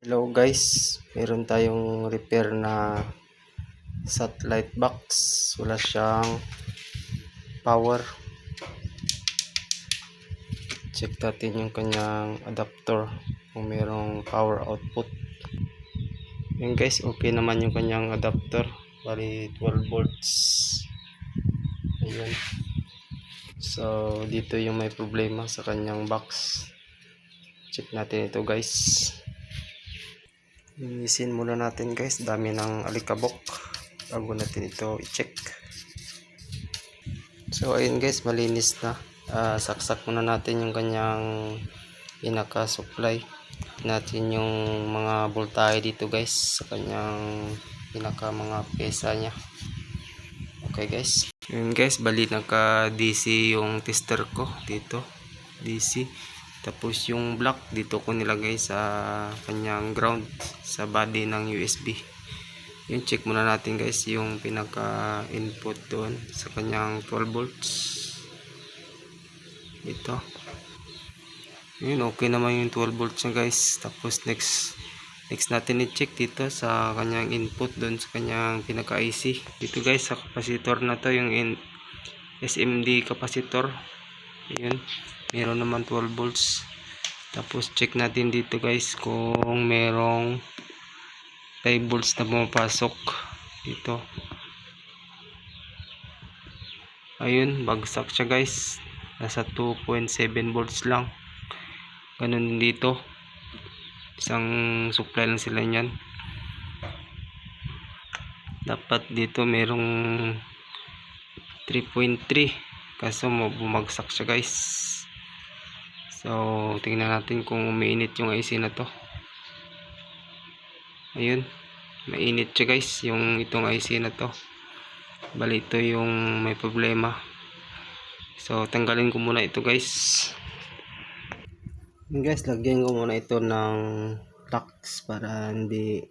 Hello guys, meron tayong repair na satellite box. Wala siyang power. Check natin yung kanyang adapter kung merong power output. Yun guys, okay naman yung kanyang adapter. Bali 12 volts. Ayun. So dito yung may problema sa kanyang box. Check natin ito guys. Linisin muna natin guys, dami ng alikabok bago natin ito i-check. So ayun guys, malinis na. Saksak muna natin yung kanyang pinaka supply natin, yung mga voltahe dito guys sa kanyang pinaka mga pesa nya. Okay guys, yun guys, bali naka DC yung tester ko dito, DC. Tapos yung block dito ko nilagay sa kanyang ground sa body ng USB. Yun, check muna natin guys yung pinaka input doon sa kanyang 12 volts ito. Yun, okay naman yung 12 volts nya guys. Tapos next natin i-check dito sa kanyang input doon sa kanyang pinaka IC dito guys, sa capacitor na to, yung SMD capacitor. Yun, meron naman 12 volts. Tapos check natin dito guys kung merong 5 volts na pumapasok dito. Ayun, bagsak siya guys, nasa 2.7 volts lang. Ganun din dito, isang supply lang sila niyan. Dapat dito merong 3.3 kaso bumagsak siya guys. So tingnan natin kung umiinit yung IC na to. Ayun, mainit siya guys yung itong IC na to. Bali ito yung may problema. So tanggalin ko muna ito guys. Yun guys, lagyan ko muna ito ng flux para hindi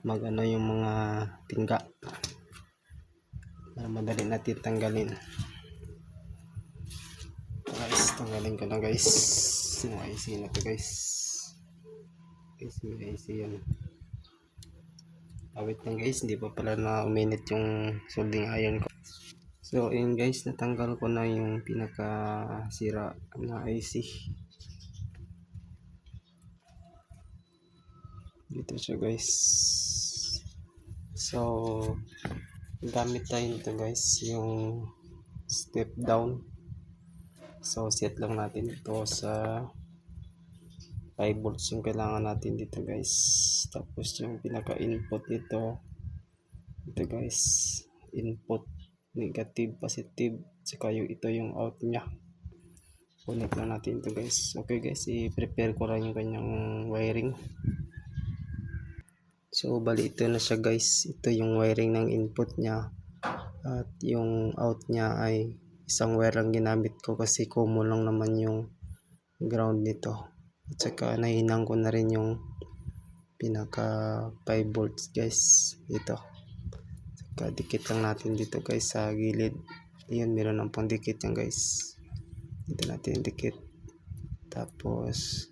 magano yung mga tingga, para madali natin tanggalin. Guys, tanggalin ko na guys yung IC na to guys. May IC yan. Wait lang guys, hindi pa pala na uminit yung soldering iron ko. So ayun guys, natanggal ko na yung pinaka sira na IC. Dito siya guys. So gamit tayo nito guys, yung step down. So set lang natin ito sa 5 volts yung kailangan natin dito guys. Tapos yung pinaka input ito guys, input negative, positive, saka yung ito yung out nya. Connect lang natin ito guys. Okay guys, i-prepare ko lang yung kanyang wiring. So bali ito na siya guys, ito yung wiring ng input nya, at yung out nya ay isang wire lang ginamit ko kasi common lang naman yung ground nito. At saka nahinang ko na rin yung pinaka 5 volts guys dito. Saka dikit lang natin dito guys sa gilid. Ayun, meron ng pang dikit yan guys. Dito natin dikit. Tapos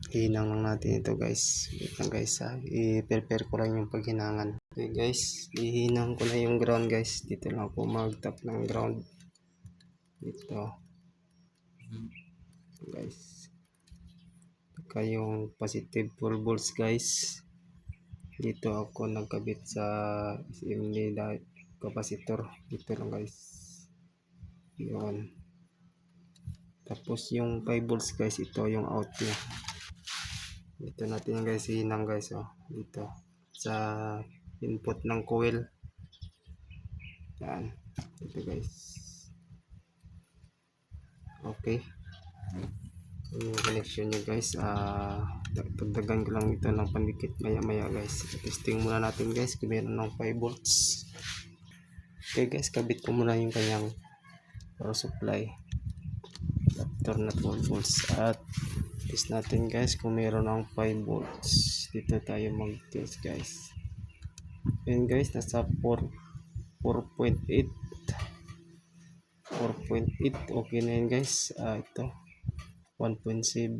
hinang lang natin ito guys. Wait lang guys ha, i-prepare ko lang yung paghinangan. Okay guys, ihinang ko na yung ground guys. Dito lang ako mag-tap ng ground dito guys. Saka yung positive 12 volts guys, dito ako nagkabit sa SMD capacitor. Dito lang guys, yun. Tapos yung 5 volts guys, ito yung out nya. Dito natin guys hinang guys, oh, dito sa input ng coil. Yan, dito guys. Okay, yung connection nyo guys. Dagdagan ko lang ito ng pandikit maya maya guys. Testing muna natin guys kung meron ng 5 volts. Okay guys, kabit ko muna yung kanyang power supply adapter na 12 volts at test natin guys kung meron ng 5 volts. Dito tayo mag test guys. Yun guys, nasa 4.8. Okay na yun guys. Ito 1.7,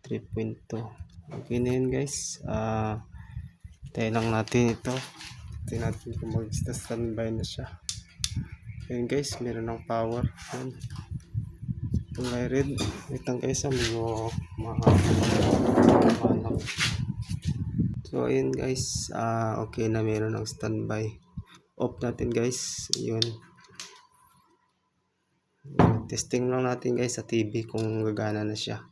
3.2. Okay na yun guys. Tayo lang natin ito. Tingnan natin kung mag-standby na siya. Ayun guys, meron ng power. Ayun. Kulay red. Wait lang guys, medyo mahal. So ayun guys, okay na, meron ng standby. Off natin guys. Yun. Testing lang natin guys sa TV kung gagana na siya.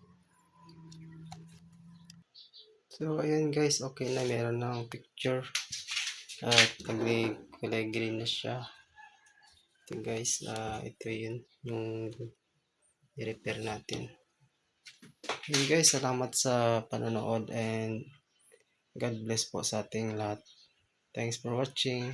So ayun guys, okay na, meron ng picture. At kulay green na siya. Ito guys, ito yun yung i-repair natin. Yun guys, salamat sa panonood and God bless po sa ating lahat. Thanks for watching.